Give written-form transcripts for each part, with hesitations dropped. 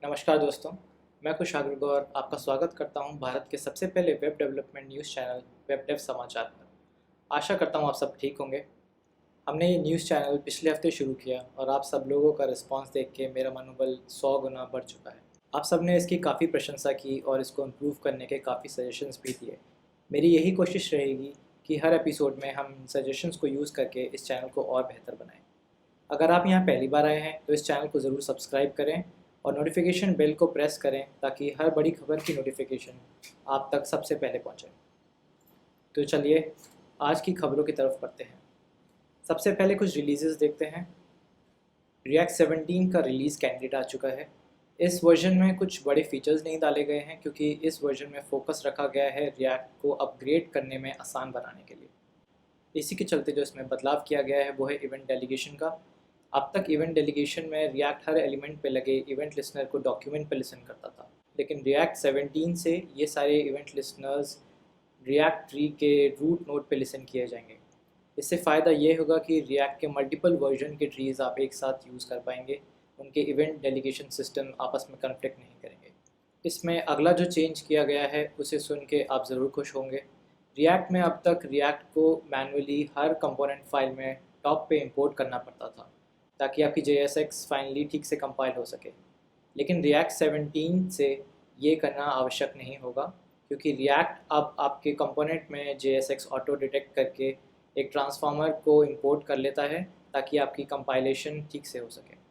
नमस्कार दोस्तों, मैं कुशाग्र गौर आपका स्वागत करता हूं भारत के सबसे पहले web development news channel web dev समाचार पर। आशा करता हूं आप सब ठीक होंगे। हमने ये न्यूज़ चैनल पिछले हफ्ते शुरू किया और आप सब लोगों का रिस्पांस देख के मेरा मनोबल 100 गुना बढ़ चुका है। आप सब ने इसकी काफ़ी प्रशंसा की और इसको इम्प्रूव करने के काफ़ी सजेशंस भी दिए। मेरी यही कोशिश रहेगी कि हर एपिसोड में हम सजेशंस को यूज़ करके इस चैनल को और बेहतर बनाएं। अगर आप यहाँ पहली बार आए हैं तो इस चैनल को ज़रूर सब्सक्राइब करें और नोटिफिकेशन बेल को प्रेस करें ताकि हर बड़ी खबर की नोटिफिकेशन आप तक सबसे पहले पहुँचे। तो चलिए आज की खबरों की तरफ बढ़ते हैं। सबसे पहले कुछ रिलीज़ेस देखते हैं। React 17 का रिलीज़ कैंडिडेट आ चुका है। इस वर्जन में कुछ बड़े फीचर्स नहीं डाले गए हैं क्योंकि इस वर्जन में फोकस रखा गया है React को अपग्रेड करने में आसान बनाने के लिए। इसी के चलते जो इसमें बदलाव किया गया है वो है इवेंट डेलीगेशन का। अब तक इवेंट डेलीगेशन में React हर एलिमेंट पे लगे इवेंट लिसनर को डॉक्यूमेंट पे लिसन करता था, लेकिन React 17 से ये सारे इवेंट लिसनर्स React ट्री के रूट नोड पे लिसन किए जाएंगे। इससे फ़ायदा ये होगा कि React के मल्टीपल वर्जन के ट्रीज़ आप एक साथ यूज़ कर पाएंगे। उनके इवेंट डेलीगेशन सिस्टम आपस में कन्फ्लिक्ट नहीं करेंगे। इसमें अगला जो चेंज किया गया है उसे सुन के आप ज़रूर खुश होंगे। React में अब तक React को मैनुअली हर कंपोनेंट फाइल में टॉप पे इंपोर्ट करना पड़ता था ताकि आपकी JSX फाइनली ठीक से कंपाइल हो सके, लेकिन React 17 से ये करना आवश्यक नहीं होगा क्योंकि React अब आपके कंपोनेंट में JSX ऑटो डिटेक्ट करके एक ट्रांसफार्मर को इंपोर्ट कर लेता है ताकि आपकी कंपाइलेशन ठीक से हो सके।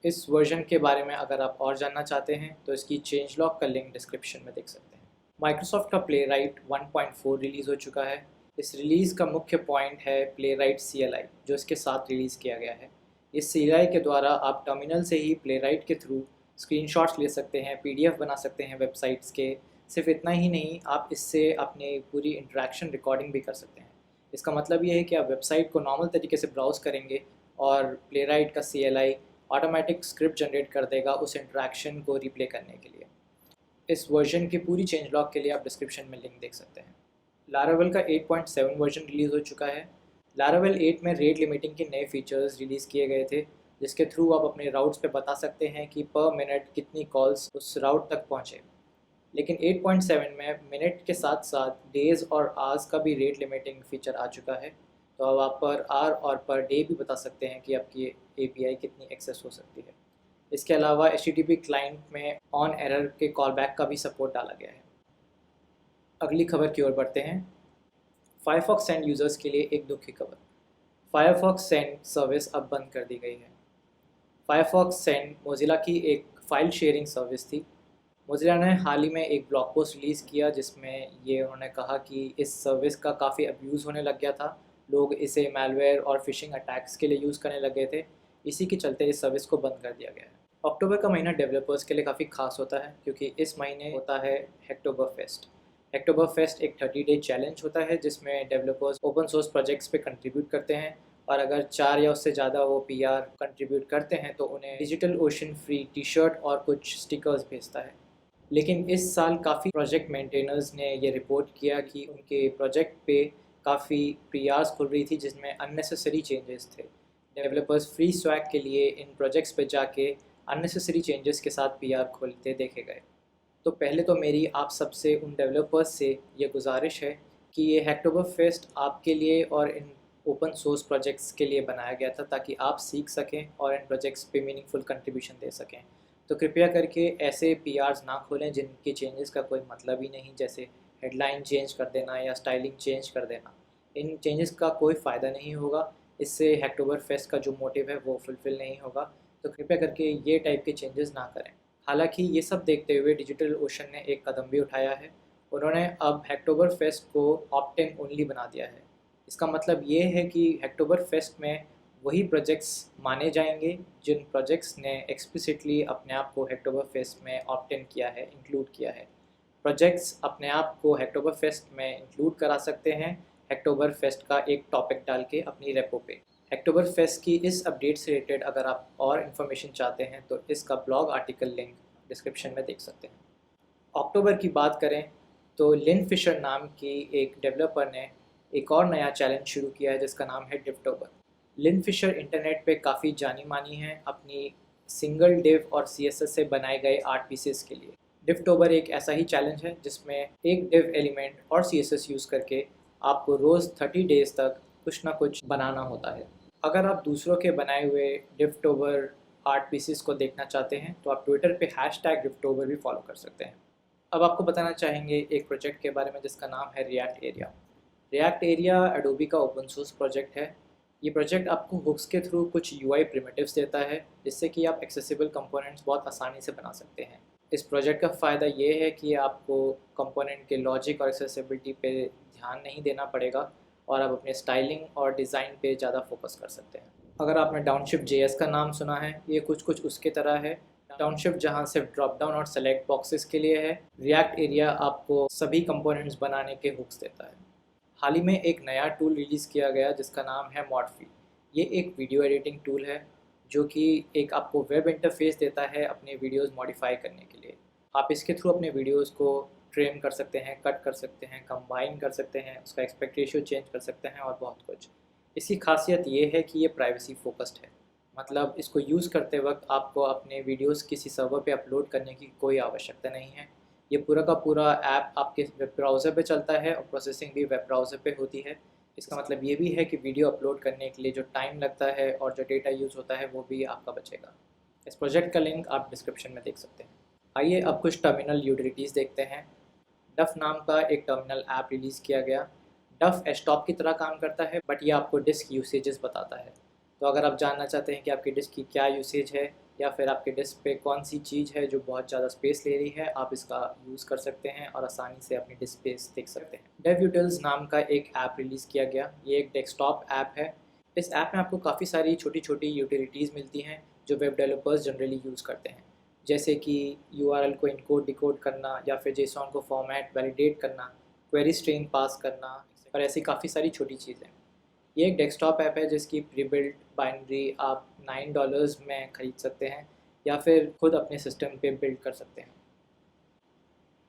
इस वर्जन के बारे में अगर आप और जानना चाहते हैं तो इसकी चेंज लॉग का लिंक डिस्क्रिप्शन में देख सकते हैं। माइक्रोसॉफ्ट का प्लेराइट 1.4 रिलीज़ हो चुका है। इस रिलीज़ का मुख्य पॉइंट है प्लेराइट CLI जो इसके साथ रिलीज़ किया गया है। इस CLI के द्वारा आप टर्मिनल से ही प्लेराइट के थ्रू स्क्रीनशॉट्स ले सकते हैं, PDF बना सकते हैं वेबसाइट्स के। सिर्फ इतना ही नहीं, आप इससे अपने पूरी इंटरेक्शन रिकॉर्डिंग भी कर सकते हैं। इसका मतलब ये है कि आप वेबसाइट को नॉर्मल तरीके से ब्राउज़ करेंगे और प्लेराइट का CLI ऑटोमेटिक स्क्रिप्ट जनरेट कर देगा उस इंटरेक्शन को रिप्ले करने के लिए। इस वर्जन की पूरी चेंज लॉग के लिए आप डिस्क्रिप्शन में लिंक देख सकते हैं। लारावेल का 8.7 वर्जन रिलीज़ हो चुका है। लारावेल 8 में रेट लिमिटिंग के नए फीचर्स रिलीज़ किए गए थे जिसके थ्रू आप अपने राउट्स पे बता सकते हैं कि पर मिनट कितनी कॉल्स उस राउट तक पहुँचे। लेकिन 8.7 में मिनट के साथ साथ डेज़ और आवर्स का भी रेट लिमिटिंग फ़ीचर आ चुका है। तो अब आप पर आवर और पर डे भी बता सकते हैं कि आपकी API कितनी एक्सेस हो सकती है। इसके अलावा HTTP क्लाइंट में ऑन एरर के कॉलबैक का भी सपोर्ट डाला गया है। अगली खबर की ओर बढ़ते हैं। फायरफॉक्स सेंड यूज़र्स के लिए एक दुख की खबर। फायरफॉक्स सेंड सर्विस अब बंद कर दी गई है। फायरफॉक्स सेंड मोज़िला की एक फ़ाइल शेयरिंग सर्विस थी। मोज़िला ने हाल ही में एक ब्लॉग पोस्ट रिलीज़ किया जिसमें ये उन्होंने कहा कि इस सर्विस का काफ़ी अब्यूज़ होने लग गया था। लोग इसे मैलवेयर और फिशिंग अटैक्स के लिए यूज़ करने लगे थे। इसी के चलते इस सर्विस को बंद कर दिया गया है। अक्टूबर का महीना डेवलपर्स के लिए काफ़ी खास होता है क्योंकि इस महीने होता है हैक्टोबरफेस्ट। हैक्टोबरफेस्ट एक 30 डे चैलेंज होता है जिसमें डेवलपर्स ओपन सोर्स प्रोजेक्ट्स पे कंट्रीब्यूट करते हैं और अगर 4 या उससे ज़्यादा वो PR कंट्रीब्यूट करते हैं तो उन्हें डिजिटल ओशन फ्री टी-शर्ट और कुछ स्टिकर्स भेजता है। लेकिन इस साल काफ़ी प्रोजेक्ट मेंटेनर्स ने ये रिपोर्ट किया कि उनके प्रोजेक्ट पे काफ़ी PRs खुल रही थी जिसमें अननेसेसरी चेंजेस थे। डेवलपर्स फ्री स्वैग के लिए इन प्रोजेक्ट्स पे जाके अननेसेसरी चेंजेस के साथ PR खोलते देखे गए। तो पहले तो मेरी आप सबसे उन डेवलपर्स से ये गुजारिश है कि ये हैक्टोबरफेस्ट आपके लिए और इन ओपन सोर्स प्रोजेक्ट्स के लिए बनाया गया था ताकि आप सीख सकें और इन प्रोजेक्ट्स पे मीनिंगफुल कंट्रीब्यूशन दे सकें। तो कृपया करके ऐसे PRs ना खोलें जिनके चेंजेस का कोई मतलब ही नहीं, जैसे हेडलाइन चेंज कर देना या स्टाइलिंग चेंज कर देना। इन चेंजेस का कोई फ़ायदा नहीं होगा। इससे हैक्टोबरफेस्ट का जो मोटिव है वो फुलफ़िल नहीं होगा। तो कृपया करके ये टाइप के चेंजेस ना करें। हालांकि ये सब देखते हुए डिजिटल ओशन ने एक कदम भी उठाया है। उन्होंने अब हैक्टोबरफेस्ट को ऑप्ट-इन ओनली बना दिया है। इसका मतलब ये है कि हैक्टोबरफेस्ट में वही प्रोजेक्ट्स माने जाएंगे जिन प्रोजेक्ट्स ने एक्सप्लिसिटली अपने आप को हैक्टोबरफेस्ट में ऑप्ट-इन किया है, इंक्लूड किया है। प्रोजेक्ट्स अपने आप को हैक्टोबरफेस्ट में इंक्लूड करा सकते हैं हैक्टोबरफेस्ट का एक टॉपिक डाल के अपनी रेपो पे। हैक्टोबरफेस्ट की इस अपडेट से रिलेटेड अगर आप और इन्फॉर्मेशन चाहते हैं तो इसका ब्लॉग आर्टिकल लिंक डिस्क्रिप्शन में देख सकते हैं। अक्टूबर की बात करें तो लिन फिशर नाम की एक डेवलपर ने एक और नया चैलेंज शुरू किया है जिसका नाम है डिफ्टोबर। लिन फिशर इंटरनेट पे काफ़ी जानी मानी है अपनी सिंगल डिव और सीएसएस से बनाए गए आर्ट पीसेस के लिए। डिफ्टोबर एक ऐसा ही चैलेंज है जिसमें एक डिव एलिमेंट और सीएसएस यूज़ करके आपको रोज़ 30 डेज़ तक कुछ ना कुछ बनाना होता है। अगर आप दूसरों के बनाए हुए डिफ्टोबर आर्ट पीसेस को देखना चाहते हैं तो आप ट्विटर पे #डिफ्टोबर भी फॉलो कर सकते हैं। अब आपको बताना चाहेंगे एक प्रोजेक्ट के बारे में जिसका नाम है react area. React area Adobe का ओपन सोर्स प्रोजेक्ट है। ये प्रोजेक्ट आपको हुक्स के थ्रू कुछ यूआई प्रिमिटिव्स देता है जिससे कि आप एक्सेसिबल कंपोनेंट्स बहुत आसानी से बना सकते हैं। इस प्रोजेक्ट का फ़ायदा ये है कि आपको कंपोनेंट के लॉजिक और एक्सेसिबिलिटी पे ध्यान नहीं देना पड़ेगा और आप अपने स्टाइलिंग और डिज़ाइन पे ज़्यादा फोकस कर सकते हैं। अगर आपने डाउनशिफ्ट जेएस का नाम सुना है, ये कुछ उसके तरह है। डाउनशिफ्ट जहाँ सिर्फ ड्रॉप डाउन और सेलेक्ट बॉक्सेस के लिए है, रिएक्ट एरिया आपको सभी कंपोनेंट्स बनाने के हुक्स देता है। हाल ही में एक नया टूल रिलीज़ किया गया जिसका नाम है मॉडफी। ये एक वीडियो एडिटिंग टूल है जो कि एक आपको वेब इंटरफेस देता है अपने वीडियोस मॉडिफाई करने के लिए। आप इसके थ्रू अपने वीडियोस को ट्रिम कर सकते हैं, कट कर सकते हैं, कंबाइन कर सकते हैं, उसका एस्पेक्ट रेशियो चेंज कर सकते हैं और बहुत कुछ। इसकी खासियत ये है कि ये प्राइवेसी फोकस्ड है, मतलब इसको यूज़ करते वक्त आपको अपने वीडियोस किसी सर्वर पे अपलोड करने की कोई आवश्यकता नहीं है। ये पूरा का पूरा ऐप आपके वेब ब्राउज़र पे चलता है और प्रोसेसिंग भी वेब ब्राउज़र पे होती है। इसका मतलब ये भी है कि वीडियो अपलोड करने के लिए जो टाइम लगता है और जो डेटा यूज़ होता है वो भी आपका बचेगा। इस प्रोजेक्ट का लिंक आप डिस्क्रिप्शन में देख सकते हैं। आइए अब कुछ टर्मिनल यूटिलिटीज़ देखते हैं। डफ नाम का एक टर्मिनल ऐप रिलीज़ किया गया। डफ एस्टॉप की तरह काम करता है बट ये आपको डिस्क यूसेजेस बताता है। तो अगर आप जानना चाहते हैं कि आपकी डिस्क की क्या यूसेज है या फिर आपके डिस्क पे कौन सी चीज़ है जो बहुत ज़्यादा स्पेस ले रही है, आप इसका यूज़ कर सकते हैं और आसानी से अपनी डिस्क स्पेस देख सकते हैं। डेवयूटल्स नाम का एक ऐप रिलीज़ किया गया। ये एक डेस्कटॉप ऐप है। इस ऐप में आपको काफ़ी सारी छोटी छोटी यूटिलिटीज़ मिलती हैं जो वेब डेवलपर्स जनरली यूज़ करते हैं, जैसे कि यूआरएल को इनकोड डिकोड करना या फिर जेसॉन को फॉर्मेट वैलिडेट करना, क्वेरी स्ट्रिंग पास करना और ऐसी काफ़ी सारी छोटी चीज़ें। ये एक डेस्कटॉप ऐप है जिसकी प्री बिल्ट बाइनरी आप $9 में ख़रीद सकते हैं या फिर खुद अपने सिस्टम पे बिल्ड कर सकते हैं।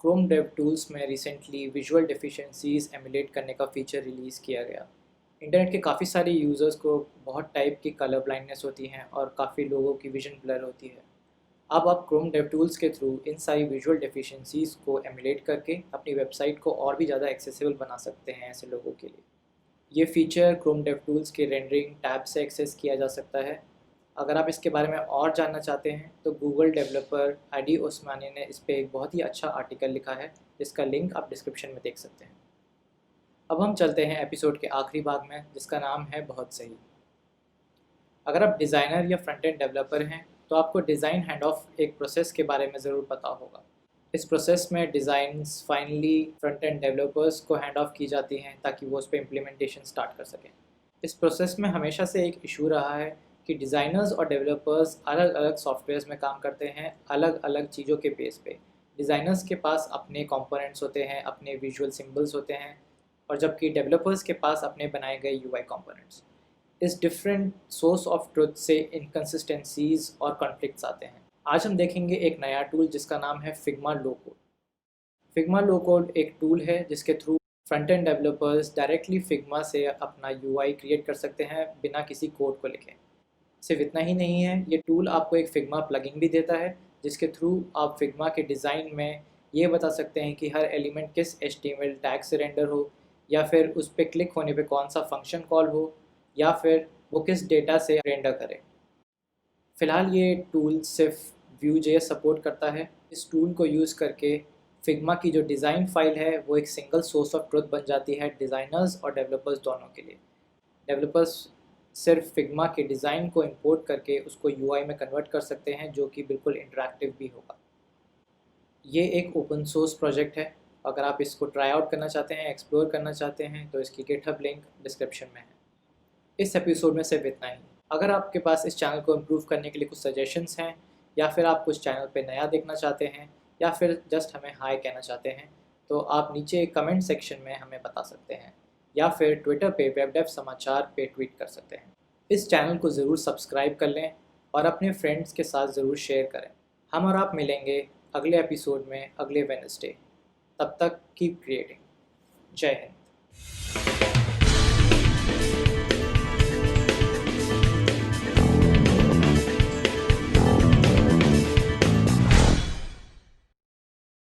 क्रोम डेव टूल्स में रिसेंटली विजुअल डेफिशिएंसीज एमुलेट करने का फीचर रिलीज़ किया गया। इंटरनेट के काफ़ी सारे यूज़र्स को बहुत टाइप की कलर ब्लाइंडनेस होती हैं और काफ़ी लोगों की विजन ब्लर होती है। अब आप क्रोम डेव टूल्स के थ्रू इन सारी विजुअल डेफिशिएंसीज को एमुलेट करके अपनी वेबसाइट को और भी ज़्यादा एक्सेसिबल बना सकते हैं ऐसे लोगों के लिए। ये फ़ीचर क्रोम डेव टूल्स के रेंडरिंग टैब से एक्सेस किया जा सकता है। अगर आप इसके बारे में और जानना चाहते हैं तो गूगल डेवलपर आईडी ओस्मानी ने इस पे एक बहुत ही अच्छा आर्टिकल लिखा है जिसका लिंक आप डिस्क्रिप्शन में देख सकते हैं। अब हम चलते हैं एपिसोड के आखिरी भाग में जिसका नाम है बहुत सही। अगर आप डिज़ाइनर या फ्रंट एंड डेवलपर हैं तो आपको डिज़ाइन हैंड ऑफ एक प्रोसेस के बारे में ज़रूर पता होगा। इस प्रोसेस में designs finally front end developers को हैंड ऑफ की जाती हैं ताकि वो उस पर इम्प्लीमेंटेशन स्टार्ट कर सकें। इस प्रोसेस में हमेशा से एक इशू रहा है कि डिज़ाइनर्स और डेवलपर्स अलग अलग सॉफ्टवेयर्स में काम करते हैं, अलग अलग चीज़ों के बेस पे। डिज़ाइनर्स के पास अपने कंपोनेंट्स होते हैं, अपने विजुअल सिंबल्स होते हैं, और जबकि डेवलपर्स के पास अपने बनाए गए यूआई कंपोनेंट्स। इस डिफरेंट सोर्स ऑफ ट्रुथ से इनकन्सिस्टेंसीज और कॉन्फ्लिक्ट्स आते हैं। आज हम देखेंगे एक नया टूल जिसका नाम है फिग्मा लो कोड। फिग्मा लो कोड एक टूल है जिसके through front end developers directly Figma से अपना यूआई क्रिएट कर सकते हैं बिना किसी कोड को लिखे। सिर्फ इतना ही नहीं है, ये टूल आपको एक फिग्मा प्लगइन भी देता है जिसके थ्रू आप फिग्मा के डिज़ाइन में ये बता सकते हैं कि हर एलिमेंट किस HTML टैग से रेंडर हो, या फिर उस पर क्लिक होने पे कौन सा फंक्शन कॉल हो, या फिर वो किस डेटा से रेंडर करे। फ़िलहाल ये टूल सिर्फ Vue.js सपोर्ट करता है। इस टूल को यूज़ करके फिग्मा की जो डिज़ाइन फाइल है वो एक सिंगल सोर्स ऑफ ट्रुथ बन जाती है डिज़ाइनर्स और डेवलपर्स दोनों के लिए। डेवलपर्स सिर्फ फिग्मा के डिज़ाइन को इंपोर्ट करके उसको यूआई में कन्वर्ट कर सकते हैं जो कि बिल्कुल इंटरैक्टिव भी होगा। ये एक ओपन सोर्स प्रोजेक्ट है। अगर आप इसको ट्राई आउट करना चाहते हैं, एक्सप्लोर करना चाहते हैं तो इसकी गिटहब लिंक डिस्क्रिप्शन में है। इस एपिसोड में सिर्फ इतना ही। अगर आपके पास इस चैनल को इम्प्रूव करने के लिए कुछ सजेशंस हैं, या फिर आप कुछ चैनल पे नया देखना चाहते हैं, या फिर जस्ट हमें हाय कहना चाहते हैं, तो आप नीचे कमेंट सेक्शन में हमें बता सकते हैं, या फिर ट्विटर पे वेबडेव समाचार पे ट्वीट कर सकते हैं। इस चैनल को ज़रूर सब्सक्राइब कर लें और अपने फ्रेंड्स के साथ ज़रूर शेयर करें। हम और आप मिलेंगे अगले एपिसोड में अगले वेडनेसडे। तब तक कीप क्रिएटिंग। जय हिंद।